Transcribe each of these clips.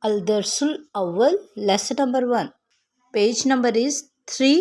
الدرس الأول lesson number 1 page number is 3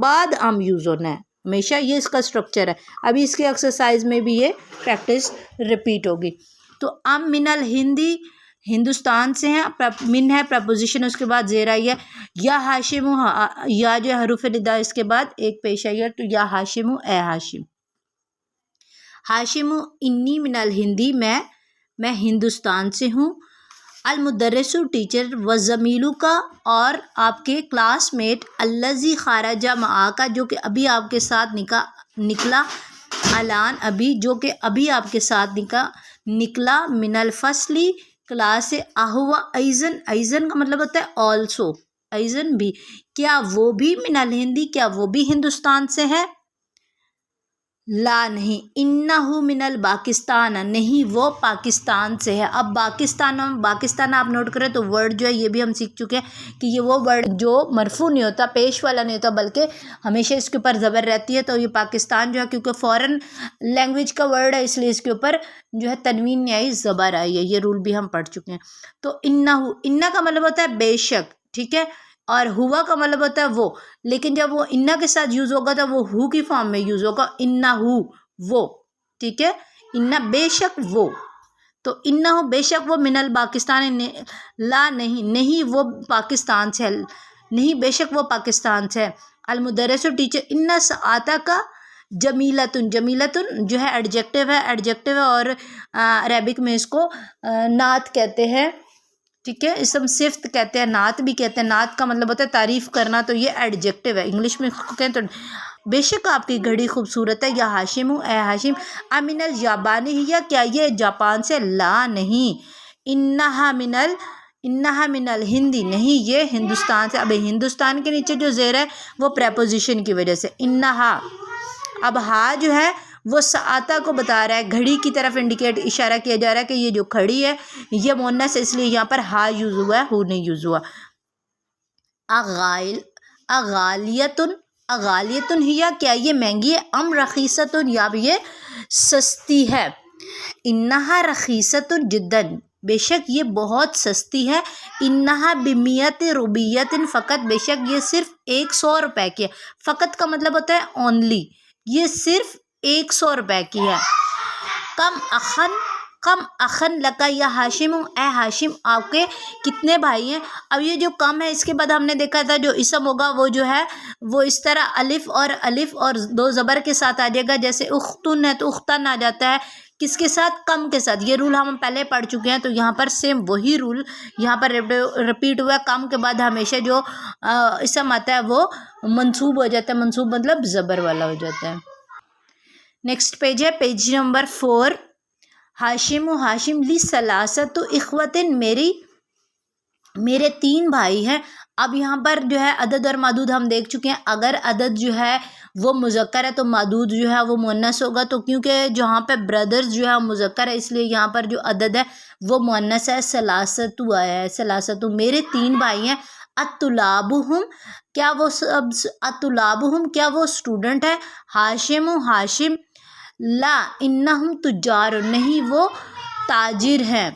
بعد ام یوز ہونا ہے ہمیشہ، یہ اس کا اسٹرکچر ہے. ابھی اس کے ایکسرسائز میں بھی یہ پریکٹس رپیٹ ہوگی. تو ام من الہندی ہندوستان سے ہیں، من ہے پرپوزیشن، اس کے بعد زیر آئی ہے. یا ہاشم، یا جو ہے حروف ندا اس کے بعد ایک پیش آئی ہے، تو یا ہاشم اے ہاشم. ہاشم انی من الہندی، میں ہندوستان سے ہوں. المدرس ٹیچر، و زمیلو کا اور آپ کے کلاس میٹ، الذی خارج معاک جو کہ ابھی آپ کے ساتھ نکلا، الان ابھی جو کہ ابھی آپ کے ساتھ نکلا، من الفصل کلاس سے، اہوا ایزن، ایزن کا مطلب ہوتا ہے آلسو، ایزن بھی، کیا وہ بھی من الہندی، کیا وہ بھی ہندوستان سے ہے؟ لا نہیں، انہو من الپاکستان، نہیں وہ پاکستان سے ہے. اب پاکستان آپ نوٹ کریں تو ورڈ جو ہے یہ بھی ہم سیکھ چکے ہیں کہ یہ وہ ورڈ جو مرفوع نہیں ہوتا، پیش والا نہیں ہوتا، بلکہ ہمیشہ اس کے اوپر زبر رہتی ہے. تو یہ پاکستان جو ہے کیونکہ فورن لینگویج کا ورڈ ہے، اس لیے اس کے اوپر جو ہے تنوین نہیں آئی، زبر آئی ہے. یہ رول بھی ہم پڑھ چکے ہیں. تو انہو، انہ کا مطلب ہوتا ہے بے شک، ٹھیک ہے، اور ہوا کا مطلب ہوتا ہے وہ، لیکن جب وہ انہ کے ساتھ یوز ہوگا تو وہ ہو کی فارم میں یوز ہوگا، انہو وہ، ٹھیک ہے، انہ بے شک وہ. تو انہو بے شک وہ من الپاکستان، لا نہیں وہ پاکستان سے، نہیں بے شک وہ پاکستان سے ہے. المدرس ٹیچر، انہ سآتا کا جمیلتن، جمیلتن جو ہے ایڈجیکٹیو ہے اور عربک میں اس کو نعت کہتے ہیں، ٹھیک ہے، اسم صفت کہتے ہیں، نعت بھی کہتے ہیں. نعت کا مطلب ہوتا ہے تعریف کرنا، تو یہ ایڈجیکٹیو ہے، انگلش میں کہیں تو بے شک آپ کی گھڑی خوبصورت ہے. یا ہاشم اے ہاشم، امن الجابانی ہی، کیا یہ جاپان سے؟ لا نہیں، انہا من الہندی، نہیں یہ ہندوستان سے. اب ہندوستان کے نیچے جو زیر ہے وہ پریپوزیشن کی وجہ سے انہا. اب ہا جو ہے وہ سآتا کو بتا رہا ہے، گھڑی کی طرف انڈیکیٹ، اشارہ کیا جا رہا ہے کہ یہ جو کھڑی ہے یہ مؤنث ہے، اس لیے یہاں پر ہا یوز ہوا ہے، ہو نہیں یوز ہوا. اغالیتن، اغالیتن ہی، کیا یہ مہنگی ہے؟ ام رخیصتن، یا بھی یہ سستی ہے. انہا رخیصتن جدن، بے شک یہ بہت سستی ہے. انہا بمیت روبیت، فقط بے شک یہ صرف 100 روپے کی ہے. فقط کا مطلب ہوتا ہے اونلی، یہ صرف 100 روپے کی ہے. کم اخن لکا یا ہاشم، اے ہاشم آپ کے کتنے بھائی ہیں؟ اب یہ جو کم ہے اس کے بعد ہم نے دیکھا تھا جو اسم ہوگا وہ جو ہے وہ اس طرح الف اور دو زبر کے ساتھ آ جائے گا. جیسے اختن ہے تو اختن آ جاتا ہے، کس کے ساتھ؟ کم کے ساتھ. یہ رول ہم پہلے پڑھ چکے ہیں، تو یہاں پر سیم وہی رول یہاں پر رپیٹ ہوا ہے. کم کے بعد ہمیشہ جو اسم آتا ہے وہ منصوب ہو جاتا ہے، منصوب مطلب زبر والا ہو جاتا ہے. نیکسٹ پیج ہے پیج نمبر 4. ہاشم لی ثلاثت اخوتن، میرے 3 بھائی ہیں. اب یہاں پر جو ہے عدد اور معدود ہم دیکھ چکے ہیں. اگر عدد جو ہے وہ مذکر ہے تو معدود جو ہے وہ مؤنث ہوگا. تو کیونکہ جہاں پہ بردرز جو ہے مذکر ہے اس لیے یہاں پر جو عدد ہے وہ مؤنث ہے، ثلاثت آیا ہے. ثلاثت، میرے 3 بھائی ہیں. اطلابہم، کیا وہ سب اطلابہم کیا وہ اسٹوڈنٹ ہے؟ ہاشم، لا انہم تجار، نہیں وہ تاجر ہیں.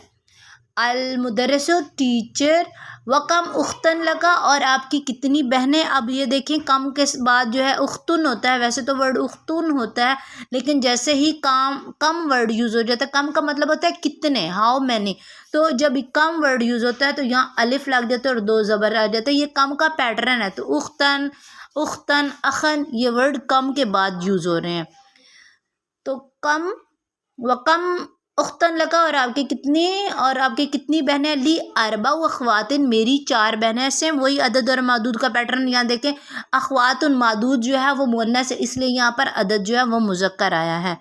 المدرس ٹیچر، وکم اختن لگا، اور آپ کی کتنی بہنیں؟ اب یہ دیکھیں کم کے بعد جو ہے اختن ہوتا ہے، ویسے تو ورڈ اختن ہوتا ہے لیکن جیسے ہی کم ورڈ یوز ہو جاتا ہے، کم کا مطلب ہوتا ہے کتنے، ہاؤ مینی. تو جب کم ورڈ یوز ہوتا ہے تو یہاں الف لگ جاتا ہے اور 2 زبر آ جاتا ہے. یہ کم کا پیٹرن ہے. تو اختن، اخن، یہ ورڈ کم کے بعد یوز ہو رہے ہیں. تو وکم اختن لگا، اور آپ کی کتنی بہنیں؟ لی اربع اخواتن، میری 4 بہنیں. سیم وہی عدد اور معدود کا پیٹرن یہاں دیکھیں. اخواتن، معدود جو ہے وہ مؤنث ہے اس لیے یہاں پر عدد جو ہے وہ مذکر آیا ہے.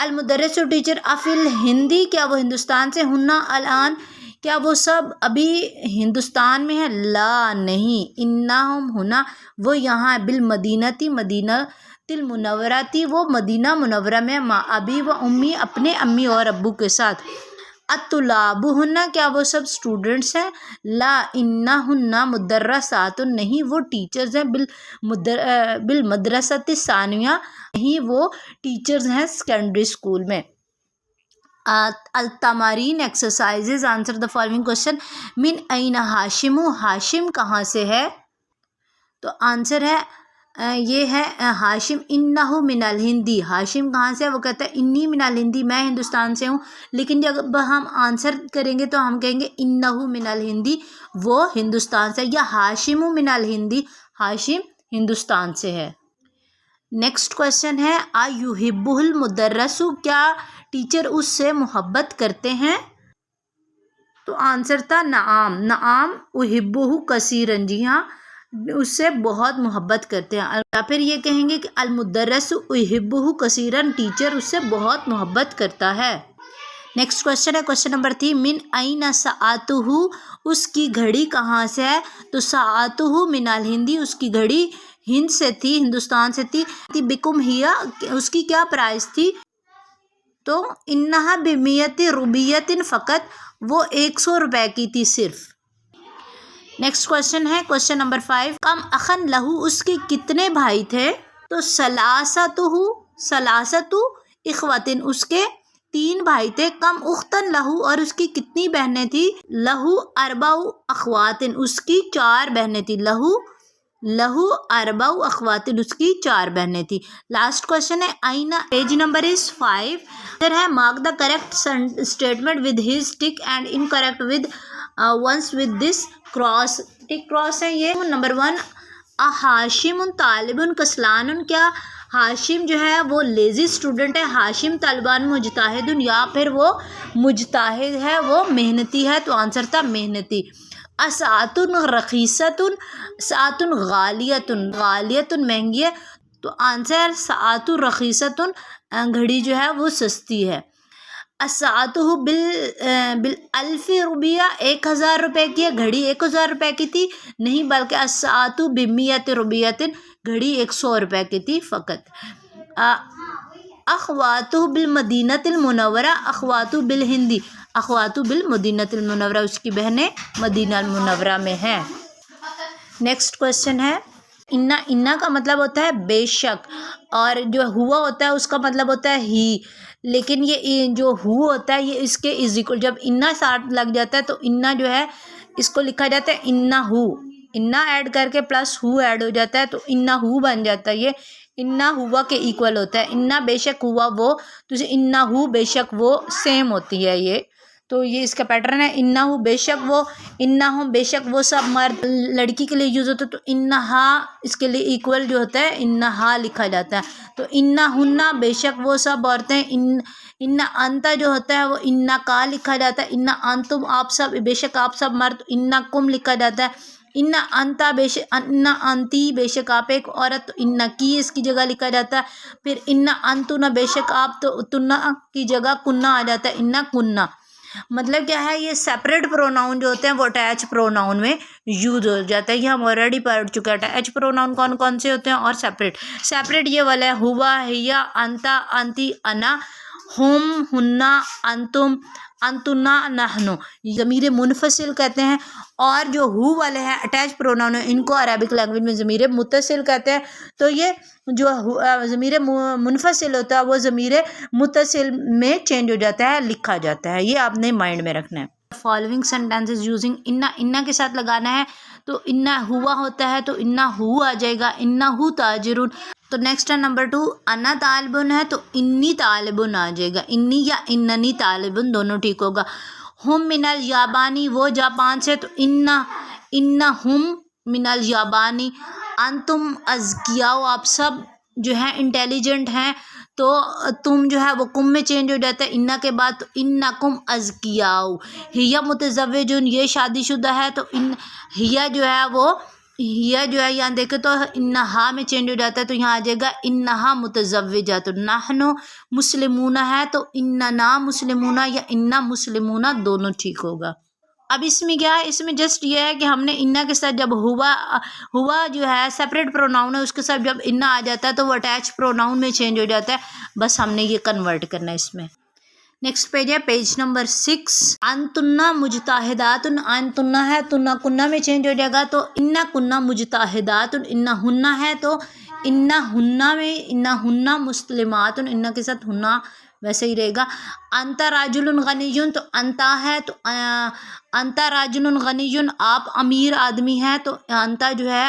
المدرس ٹیچر، افل ہندی، کیا وہ ہندوستان سے؟ ہننا الان، کیا وہ سب ابھی ہندوستان میں ہیں؟ لا نہیں، انہم ہنا، وہ یہاں بالمدینتی، مدینہ المنورتی، وہ مدینہ منورہ میں، ماں ابی و امی، اپنے امی اور ابو کے ساتھ. اطلابہن، کیا وہ سب اسٹوڈنٹس ہیں؟ لا انہن مدرسات، نہیں وہ ٹیچرز ہیں. بالمدرسۃ الثانویہ، نہیں وہ ٹیچرز ہیں سیکنڈری اسکول میں. التمارین exercises, answer the following question. من این ہاشم، ہاشم کہاں سے ہے؟ تو آنسر ہے یہ ہے ہاشم انہو من الہندی. ہاشم کہاں سے ہے؟ وہ کہتا ہے انی من الہندی، میں ہندوستان سے ہوں. لیکن جب ہم آنسر کریں گے تو ہم کہیں گے انہو من الہندی، وہ ہندوستان سے. یا ہاشم من الہندی، ہاشم ہندوستان سے ہے. نیکسٹ کوشچن ہے ایحبہ المدرس، کیا ٹیچر اس سے محبت کرتے ہیں؟ تو آنسر تھا نعم. نعم احبہ کثیرا، جی ہاں اس سے بہت محبت کرتے ہیں. یا پھر یہ کہیں گے کہ المدرس احبہ کثیرا، ٹیچر اس سے بہت محبت کرتا ہے. نیکسٹ کوشچن ہے کوشچن نمبر 3 من این ساعتہ، اس کی گھڑی کہاں سے ہے؟ تو ساعتہ من الہندی، اس کی گھڑی ہند سے تھی، ہندوستان سے تھی. بکم ہیا، اس کی کیا پرائز تھی؟ تو انہا بمیت روبیت فقط، وہ 100 روپے کی تھی صرف. نیکسٹ کوشچن ہے کوشچن نمبر 5 کم اخن لہو، اس کے کتنے بھائی تھے؟ تو ثلاثۃ اخواتن، اس کے 3 بھائی تھے. کم اختن لہو، اور اس کی کتنی بہنیں تھی؟ لہو 4 اخواتن، اس کی 4 بہنیں تھی. لہو 4 اخواتن، اس کی 4 بہنیں تھی. لاسٹ کوشچن ہے آئینہ، پیج نمبر از 5 ہے mark the correct statement with his tick and incorrect with once with this cross. Tick cross ہے یہ. نمبر 1 ہاشم طالب کسلان، کیا ہاشم جو ہے وہ لیزی اسٹوڈنٹ ہے؟ ہاشم طالبان مجتہد، یا پھر وہ مجتہد ہے، وہ محنتی ہے. تو آنسر تھا محنتی. اساعۃ رخیصۃ، ساعۃ غالیۃ، غالیۃ مہنگی ہے. تو آنسر ساعۃ رخیصۃ، گھڑی جو ہے وہ سستی ہے. الساعۃ بالالف روپیہ، 1000 روپے کی ہے. گھڑی 1000 روپے کی تھی نہیں، بلکہ الساعۃ بمیت روپیۃ، گھڑی 100 روپے کی تھی فقط. اخواتہ بالمدینۃ المنورہ، اخواتہ بالہندی، اخواتہ بالمدینۃ المنورہ، اس کی بہنیں مدینہ المنورہ میں ہیں. نیکسٹ کوشچن ہے انا کا مطلب ہوتا ہے بے شک، اور جو ہوا ہوتا ہے اس کا مطلب ہوتا ہے ہی. لیکن یہ جو ہو ہوتا ہے یہ اس کے از اکول، جب انا ساتھ لگ جاتا ہے تو انا جو ہے اس کو لکھا جاتا ہے انا ہو. انا ایڈ کر کے پلس ہو ایڈ ہو جاتا ہے تو انا ہو بن جاتا ہے. یہ انا ہوا کے ایکول ہوتا ہے. انا بے شک ہوا وہ، تو انا ہو بے شک وہ سیم ہوتی ہے یہ. تو یہ اس کا پیٹرن ہے. انا ہو بے شک وہ، انا ہو بے شک وہ سب مرد لڑکی کے لیے یوز ہوتا ہے. تو انہا اس کے لیے ایکول جو ہوتا ہے انہا لکھا جاتا ہے. تو انا ہننا بے شک وہ سب عورتیں. انا انتا جو ہوتا ہے وہ انا کا لکھا جاتا ہے. انا انتم آپ سب، بے شک آپ سب مرد. انا کم لکھا جاتا ہے. انا انتا بے شک، انا انتی بے شک آپ ایک عورت. انا کی اس کی جگہ لکھا جاتا ہے. پھر انا انتنا بے شک آپ، تو تنا کی جگہ کننا آ جاتا ہے. انا کننا مطلب کیا ہے؟ یہ سیپریٹ پروناؤن جو ہوتے ہیں وہ اٹیچ پروناؤن میں یوز ہو جاتا ہے. یہ ہم آلریڈی پڑھ چکے ہیں. اٹیچ پروناؤن کون کون سے ہوتے ہیں اور سیپریٹ یہ والا ہے ہوا، ہیا، انتا، انتی، انا، ہم، ہننا، انتم، انتنا، نحنو. ضمیر منفصل کہتے ہیں. اور جو ہو والے ہیں اٹیچ پروناؤن ان کو عربک لینگویج میں ضمیر متصل کہتے ہیں. تو یہ جو ضمیر منفصل ہوتا ہے وہ ضمیر متصل میں چینج ہو جاتا ہے، لکھا جاتا ہے. یہ آپ نے مائنڈ میں رکھنا ہے. فالوئنگ سینٹینسز یوزنگ انا کے ساتھ لگانا ہے. تو انا ہوا ہوتا ہے تو انا ہو آ جائے گا. انا ہو تاجرون. تو نیکسٹ ہے نمبر 2 انا طالبن ہے تو انی طالبن آ جائے گا. انی یا اننی طالبن دونوں ٹھیک ہوگا. ہم من الیابانی، وہ جاپان سے. تو انا ہم من الیابانی. انتم اذکیاء، آپ سب جو ہیں انٹیلیجنٹ ہیں. تو تم جو ہے وہ کم میں چینج ہو جاتا ہے انا کے بعد. تو انکم اذکیاء. ہیا متزوجون، یہ شادی شدہ ہے. تو ہیا جو ہے وہ، ہیا جو ہے یہاں دیکھیں تو انہا میں چینج ہو جاتا ہے. تو یہاں آ جائے گا انہا متزوجات. نحنو مسلمون ہے تو اننا مسلمون یا انا مسلمون دونوں ٹھیک ہوگا. اب اس میں کیا ہے؟ اس میں جسٹ یہ ہے کہ ہم نے انا کے ساتھ جب ہوا جو ہے سیپریٹ پروناؤن ہے، اس کے ساتھ جب انا آ جاتا ہے تو وہ اٹیچ پروناؤن میں چینج ہو جاتا ہے. بس ہم نے یہ کنورٹ کرنا ہے اس میں. نیکسٹ پیج ہے پیج نمبر 6 انتنا مجتہدات. انتنا ہے تنا کننا میں چینج ہو جائے گا. تو انا کننا مجتہدات. انا ہننا ہے تو انا ہننا میں، انا ہننا مسلمات. انا کے ساتھ ہننا ویسے ہی رہے گا. انتا راجل غنی. تو انتا ہے تو انتا راجل غنی، آپ امیر آدمی ہیں. تو انتا جو ہے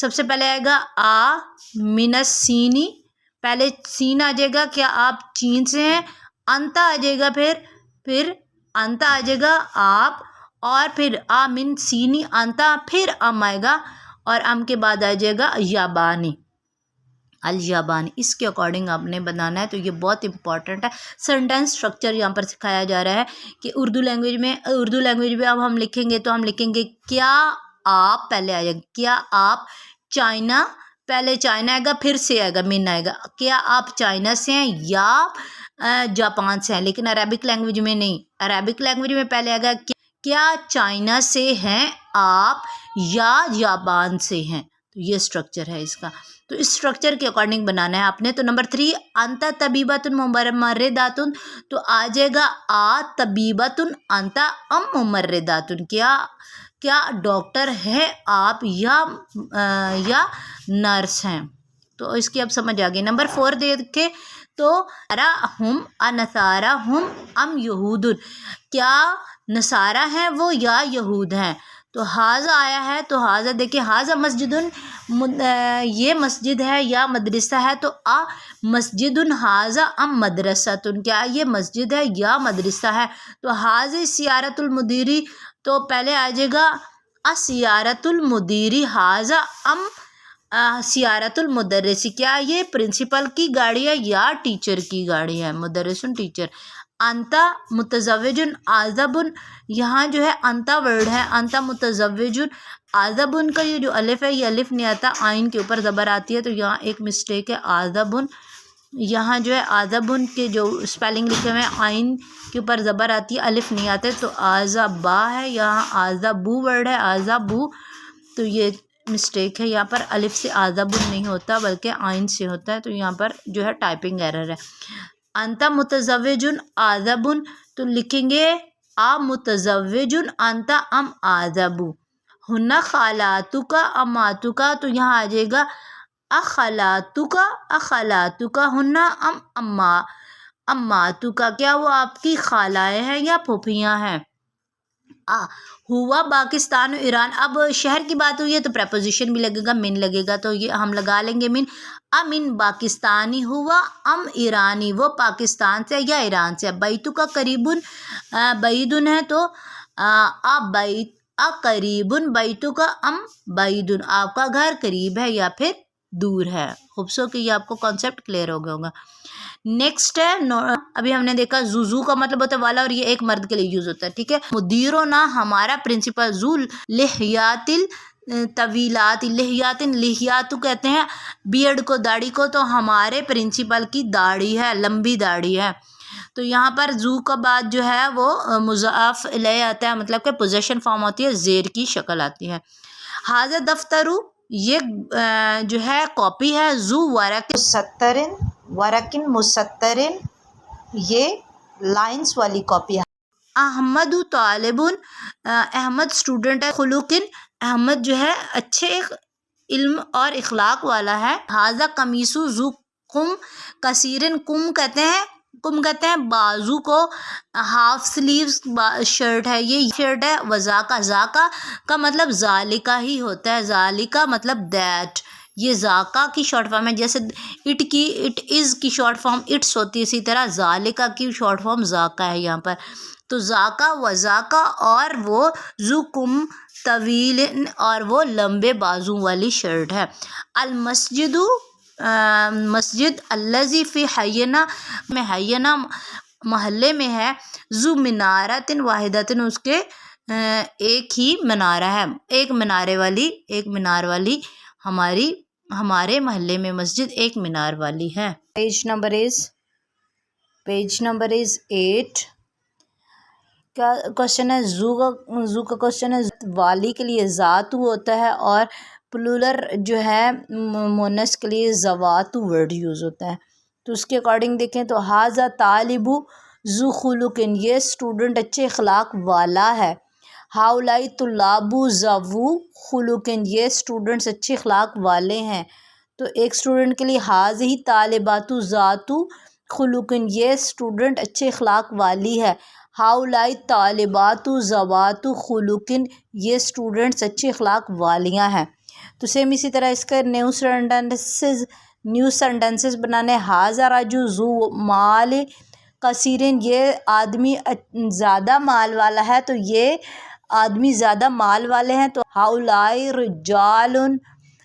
سب سے پہلے آئے گا آ من الصینی، پہلے سین آ جائے گا، کیا آپ چین سے ہیں. انتا آ جائے گا، پھر انتا آ جائے گا آپ، اور پھر آ من سینی انتا، پھر ام آئے گا، اور ام کے بعد آ جائے گا یابانی، الیابانی. اس کے اکارڈنگ آپ نے بنانا ہے. تو یہ بہت امپورٹنٹ ہے. سینٹینس اسٹرکچر یہاں پر سکھایا جا رہا ہے کہ اردو لینگویج میں اب ہم لکھیں گے تو ہم لکھیں گے کیا آپ، پہلے آئے گا کیا آپ چائنا، پہلے چائنا آئے گا، پھر سے آئے گا من آئے گا. کیا آپ چائنا سے ہیں یا جاپان سے ہیں. لیکن عربک لینگویج میں نہیں، عربک لینگویج میں پہلے آئے گا کیا چائنا سے ہیں آپ یا جاپان سے ہیں. تو یہ اسٹرکچر ہے اس کا. تو اس اسٹرکچر کے اکارڈنگ بنانا ہے آپ نے. تو نمبر 3 انتا طبیبۃ ممرضۃ، تو آ جائے گا آ طبیبۃ انتا ام ممرضۃ، کیا ڈاکٹر ہے آپ یا نرس ہیں. تو اس کی اب سمجھ آ گئی. نمبر 4 دیکھیں تو ہم انصارا ہم ام یہود، کیا نصارہ ہیں وہ یا یہود ہیں. تو حاضہ آیا ہے، تو حاضہ دیکھیں حاضہ مسجد، یہ مسجد ہے یا مدرسہ ہے. تو مسجد حاضہ ام مدرسۃ، کیا یہ مسجد ہے یا مدرسہ ہے. تو حاضہ سیارت المدیری، تو پہلے آ جائے گا سیارت المدیری حاضہ ام سیارت المدرسی، کیا یہ پرنسپل کی گاڑی ہے یا ٹیچر کی گاڑی ہے. مدرسن ٹیچر. انتا متزوج عازب، یہاں جو ہے انتا ورڈ ہے، انتا متزوج عازب کا یہ جو الف ہے، یہ الف نہیں آتا، آئین کے اوپر زبر آتی ہے. تو یہاں ایک مسٹیک ہے، عازب، یہاں جو ہے عازب کے جو اسپیلنگ لکھے ہوئے ہیں آئین کے اوپر زبر آتی ہے، الف نہیں آتے. تو عازبا ہے، یہاں عازبو ورڈ ہے، عازبو. تو یہ مسٹیک ہے، یہاں پر الف سے عازب نہیں ہوتا بلکہ آئین سے ہوتا ہے. تو یہاں پر جو ہے ٹائپنگ ایرر ہے. انتا متزوج عازب، تو لکھیں گے آ متزوج انتا ام عازب. ہن خالاتک اماتک، تو یہاں آ جائے گا اخالاتک ہن ام اماتک، کیا وہ آپ کی خالائیں ہیں یا پھوپھیاں ہیں. ہوا پاکستان و ایران، اب شہر کی بات ہوئی ہے تو پریپوزیشن بھی لگے گا، من لگے گا. تو یہ ہم لگا لیں گے من. امن پاکستانی ہوا ام ایرانی، وہ پاکستان سے یا ایران سے. بیتو کا قریب بعیدن ہے، تو قریب بیتو کا ام بعیدن، آپ کا گھر قریب ہے یا پھر دور ہے. خوبصورت کہ یہ آپ کو کانسیپٹ کلیئر ہو گیا ہوگا. نیکسٹ ہے ابھی ہم نے دیکھا زو کا مطلب ہوتا ہے والا، اور یہ ایک مرد کے لیے یوز ہوتا ہے. ٹھیک ہے. مدیرنا ہمارا پرنسپل، ذو لحیات طویلات، لحیات کہتے ہیں بیئرڈ کو، داڑھی کو. تو ہمارے پرنسپل کی داڑھی ہے، لمبی داڑھی ہے. تو یہاں پر زو کا بعد جو ہے وہ مضاف الیہ آتا ہے، مطلب کہ پوزیشن فارم ہوتی ہے، زیر کی شکل آتی ہے. حاضر دفتر، یہ جو ہے کاپی ہے. زو ورقن مسترن، یہ لائنس والی کاپی ہے. احمد طالب، احمد اسٹوڈنٹ ہے. خلوقن، احمد جو ہے اچھے علم اور اخلاق والا ہے. حاضہ قمیصو ذو کم کثیرن، کم کہتے ہیں بازو کو. ہاف سلیوز شرٹ ہے، یہ شرٹ ہے. وذاکا، ذاکا کا مطلب ذالکا ہی ہوتا ہے، ذالکا مطلب دیٹ. یہ ذاکا کی شارٹ فارم ہے، جیسے اٹ از کی شارٹ فارم اٹس ہوتی ہے، اسی طرح ذالکا کی شارٹ فارم ذاکا ہے یہاں پر. تو ذاکا و ذاکا، اور وہ ذو کم طویل، اور وہ لمبے بازو والی شرٹ ہے. المسجد، مسجد الذی فی حینا، میں حینا محلے میں ہے. ذو منارۃ واحدۃ، اس کے ایک ہی منارہ ہے، ایک مینار والی ہمارے محلے میں مسجد ایک مینار والی ہے. پیج نمبر از 8 کا کوشچن ہے. زو کا کوشچن ہے. والی کے لیے ذاتو ہوتا ہے، اور پلولر جو ہے مونس کے لیے زواتو ورڈ یوز ہوتا ہے. تو اس کے اکارڈنگ دیکھیں تو حاضہ طالب ذو خلق، یہ اسٹوڈنٹ اچھے اخلاق والا ہے. ہاؤلائی طلاب ذو خلق، یہ اسٹوڈنٹس اچھے اخلاق والے ہیں. تو ایک اسٹوڈنٹ کے لیے حاضہ طالبات ذات خلق، یہ اسٹوڈنٹ اچھے اخلاق والی ہے. ہاؤلائی طالبات ذوات خلق، یہ اسٹوڈنٹس اچھے اخلاق والیاں ہیں. تو سیم اسی طرح اس کا نیو سینٹنسز بنانے. ہاذا راجو ذو مال کثیرن، یہ آدمی زیادہ مال والا ہے، تو یہ آدمی زیادہ مال والے ہیں. تو ہاؤلائی رجال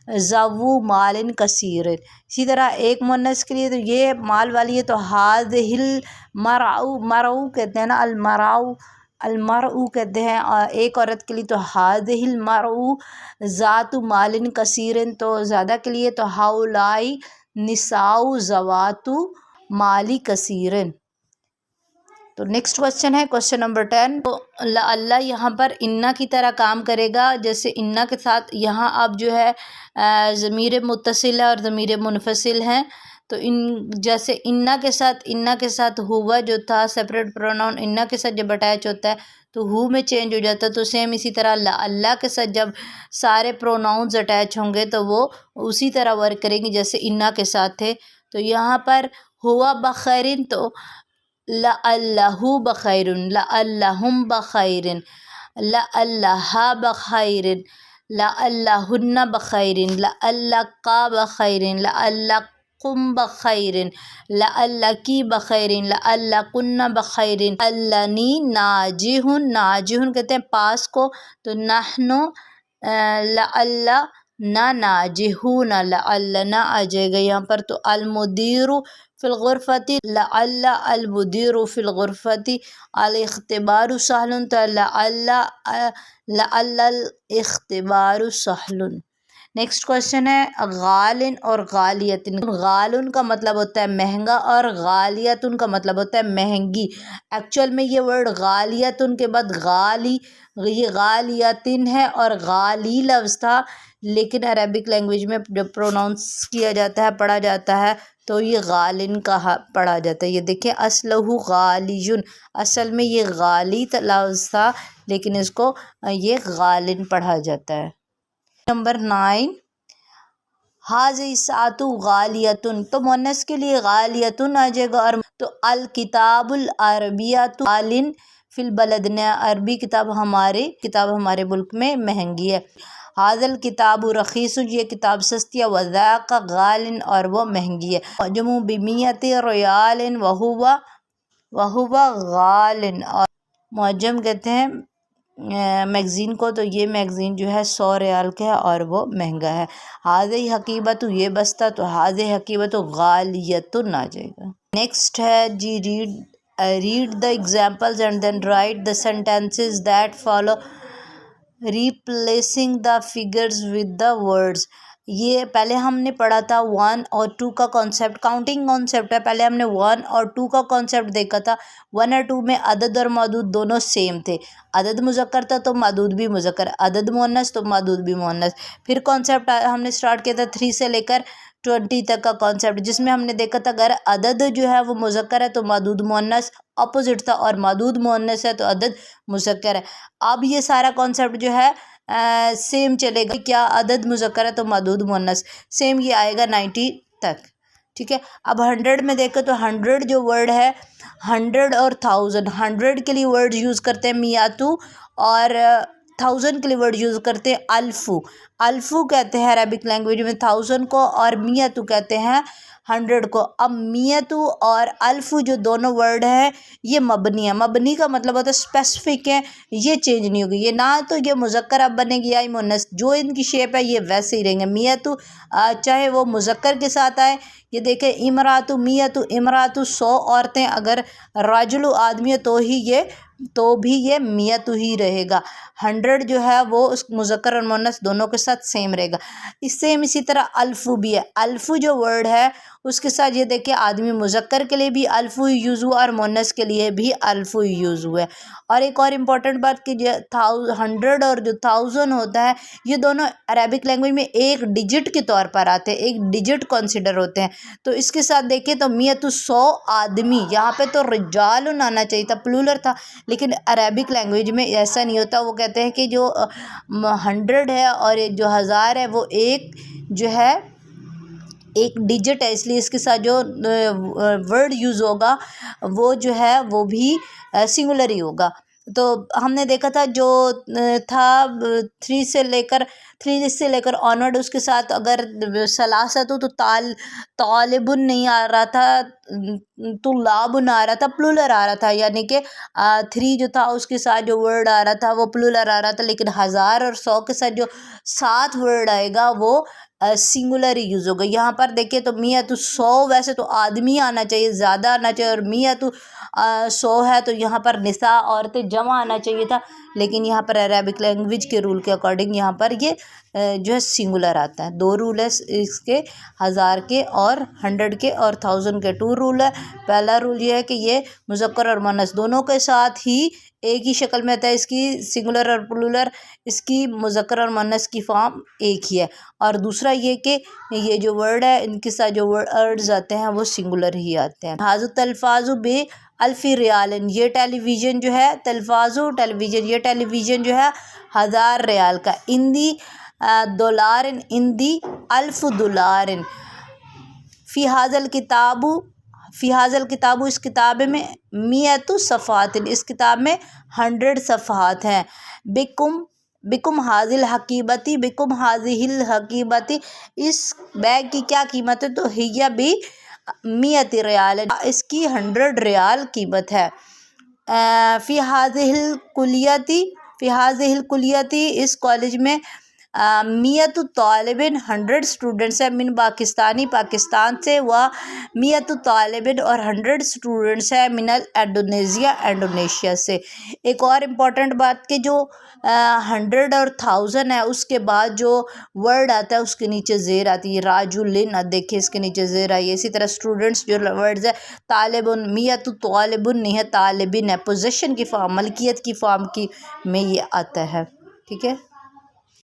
ذو مال کثیر. اسی طرح ایک مؤنث کے لیے تو یہ مال والی ہے تو ہاذہ المرأۃ، مرء کہتے ہیں نا، المرء کہتے ہیں. اور ایک عورت کے لیے تو ہاذہ المرأۃ ذات مال کثیر، تو زیادہ کے لیے تو ہاؤلائی نساء ذوات مال کثیر. تو نیکسٹ کوشچن ہے کوشچن نمبر 10. تو اللہ یہاں پر انا کی طرح کام کرے گا. جیسے انا کے ساتھ یہاں اب جو ہے ضمیر متصل ہے اور ضمیر منفصل ہیں. تو جیسے انا کے ساتھ ہوا جو تھا سپریٹ پروناؤن، انا کے ساتھ جب اٹیچ ہوتا ہے تو ہو میں چینج ہو جاتا ہے. تو سیم اسی طرح اللہ کے ساتھ جب سارے پروناؤنز اٹیچ ہوں گے تو وہ اسی طرح ورک کریں گے جیسے انا کے ساتھ تھے. تو یہاں پر ہوا بخیرن تو لعلہ بخیر، لعلہم بخیر، لعلہ بخیر، لعلہن بخیر، لعلک بخیر، لعلکم بخیر، لعلکی بخیر، لعلکن بخیر، لعلنی ناجح. ناجح کہتے ہیں پاس کو، تو نحن لعلنا ناجحون، لعلنا آ جائے گا یہاں پر. تو المدیر فی الغرفۃ، لعل المدیر فی الغرفۃ، الاختبار سہل، تو لعل الاختبار سہل. نیکسٹ کوشچن ہے غالن اور غالیتن. غالن کا مطلب ہوتا ہے مہنگا اور غالیتن کا مطلب ہوتا ہے مہنگی. ایکچوئل میں یہ ورڈ غالیتن کے بعد غالی، یہ غالیتن ہے اور غالی لفظ تھا، لیکن عربک لینگویج میں جب پروناؤنس کیا جاتا ہے، پڑھا جاتا ہے، تو یہ غالن کہا پڑھا جاتا ہے. یہ دیکھیں اصلہ غالیٌ، اصل میں یہ غالی لفظ تھا لیکن اس کو یہ غالن پڑھا جاتا ہے. نمبر 9 ہاذہ الساعۃ غالیۃ، تو مؤنث کے لیے غالیۃ آ جائے گا. اور تو الکتاب العربیۃ غالٍ فی البلد، عربی کتاب ہمارے ملک میں مہنگی ہے. ھذا الکتاب رخیص، یہ کتاب سستی ہے. وذاک غالٍ، اور وہ مہنگی ہے. معجم بمئۃ ریال وہو غالٍ، اور معجم کہتے ہیں میگزین کو، تو یہ میگزین جو ہے 100 ریال کا ہے اور وہ مہنگا ہے. ھذہ حقیبۃ، یہ بستہ، تو ھذہ حقیبۃ غالیۃ آ جائے گا. نیکسٹ ہے جی read the examples and then write the sentences that follow replacing the figures with the words. یہ پہلے ہم نے پڑھا تھا 1 اور 2 کا کانسیپٹ، کاؤنٹنگ کانسیپٹ ہے. پہلے ہم نے 1 اور 2 کا کانسیپٹ دیکھا تھا. 1 اور 2 میں عدد اور معدود دونوں سیم تھے. عدد مذکر تھا تو معدود بھی مذکر، عدد مؤنث تو معدود بھی مؤنث. پھر کانسیپٹ ہم نے اسٹارٹ کیا تھا 3 سے لے کر 20 تک کا کانسیپٹ، جس میں ہم نے دیکھا تھا اگر عدد جو ہے وہ مذکر ہے تو معدود مؤنث اپوزٹ تھا، اور معدود مؤنث ہے تو عدد مذکر ہے. اب یہ سارا کانسیپٹ جو ہے سیم چلے گا. کیا عدد مذکر ہے تو معدود مؤنث، سیم یہ آئے گا 90 تک. ٹھیک ہے. اب 100 میں دیکھو تو 100 جو ورڈ ہے، 100 اور 1000، 100 کے لیے ورڈ یوز کرتے ہیں میاتو، اور 1000 کے لیے ورڈ یوز کرتے ہیں الفو. الفو کہتے ہیں عربک لینگویج میں 1000 کو، اور میاتو کہتے ہیں 100 کو. اب میاتو اور الفو جو دونوں ورڈ ہیں یہ مبنی ہے. مبنی کا مطلب ہوتا ہے اسپیسیفک ہے، یہ چینج نہیں ہوگی. یہ نہ تو یہ مذکر اب بنے گی یا مؤنث، جو ان کی شیپ ہے یہ ویسے ہی رہیں گے. میاتو چاہے وہ مذکر کے ساتھ آئے، یہ دیکھیں امراتو میاتو، امراتو 100 عورتیں، اگر راجلو آدمی ہے تو بھی یہ میاتو ہی رہے گا. 100 جو ہے وہ اس مذکر اور مؤنث دونوں کے ساتھ سیم رہے گا. اسی طرح الفو بھی ہے. الفو جو ورڈ ہے اس کے ساتھ یہ دیکھیں آدمی مذکر کے لیے بھی الفو ہی یوز ہوا اور مؤنث کے لیے بھی الفو ہی یوز ہوا ہے. اور ایک اور امپورٹنٹ بات کہ 100 اور جو 1000 ہوتا ہے یہ دونوں عربک لینگویج میں ایک ڈیجٹ کے طور پر آتے ہیں، ایک ڈیجٹ کنسیڈر ہوتے ہیں. تو اس کے ساتھ دیکھیں تو میاتو 100 آدمی، یہاں پہ تو رجال آنا چاہیے تھا، پلورل تھا، لیکن عربک لینگویج میں ایسا نہیں ہوتا. وہ کہتے ہیں کہ جو 100 ہے اور جو 1000 ہے وہ ایک جو ہے ایک ڈیجٹ ہے، اس لیے اس کے ساتھ جو ورڈ یوز ہوگا وہ جو ہے وہ بھی سنگولر ہی ہوگا. تو ہم نے دیکھا تھا جو تھا 3 سے لے کر آنورڈ، اس کے ساتھ اگر ثلاثت ہو تو طالبن نہیں آ رہا تھا، طلابن آ رہا تھا، پلولر آ رہا تھا، یعنی کہ 3 جو تھا اس کے ساتھ جو ورڈ آ رہا تھا وہ پلولر آ رہا تھا، لیکن 1000 اور 100 کے ساتھ جو 7 ورڈ آئے گا وہ سنگولر ہی یوز ہوگا۔ یہاں پر دیکھیں تو میت 100 ویسے تو آدمی آنا چاہیے، زیادہ آنا چاہیے، اور میت 100 ہے تو یہاں پر نساء عورتیں جمع آنا چاہیے تھا، لیکن یہاں پر عربک لینگویج کے رول کے اکارڈنگ یہاں پر یہ جو ہے سنگولر آتا ہے۔ 2 رول ہے اس کے، 1000 کے اور 100 کے اور 1000 کے 2 رول ہے۔ پہلا رول یہ ہے کہ یہ مذکر اور مؤنث دونوں کے ساتھ ہی ایک ہی شکل میں آتا ہے، اس کی سنگولر اور پلولر، اس کی مذکر اور مؤنث کی فارم ایک ہی ہے، اور دوسرا یہ کہ یہ جو ورڈ ہے ان کے ساتھ جو ورڈز آتے ہیں وہ سنگولر ہی آتے ہیں۔ حاضر تلفاظ بے الفی ریال، یہ ٹیلی ویژن جو ہے، ٹیلی ویژن، یہ ٹیلی ویژن جو ہے 1000 ریال کا، اندی $، اندی $1000، فی حاضل کتاب، اس کتاب میں 100 صفحات، اس کتاب میں 100 صفحات ہیں، بکم حاضل حقیبتی، بکم حاضل حقیبتی، اس بیگ کی کیا قیمت ہے تو ہیہ بھی 100 ریال، اس کی 100 ریال قیمت ہے۔ فی حاضل کلیتی، اس کالج میں 100 طالبین، 100 اسٹوڈنٹس ہیں، من پاکستان سے، و 100 طالبین اور 100 اسٹوڈنٹس ہیں من انڈونیشیا سے۔ ایک اور امپورٹنٹ بات کہ جو 100 اور 1000 ہے اس کے بعد جو ورڈ آتا ہے اس کے نیچے زیر آتی ہے، راجلن، دیکھیں اس کے نیچے زیر آئی ہے۔ اسی طرح اسٹوڈنٹس جو ورڈز ہے، طالبن، 100 طالبن نہیں ہے، طالبین ہے، پوزیشن کی فارم، ملکیت کی فارم کی میں یہ آتا ہے، ٹھیک ہے۔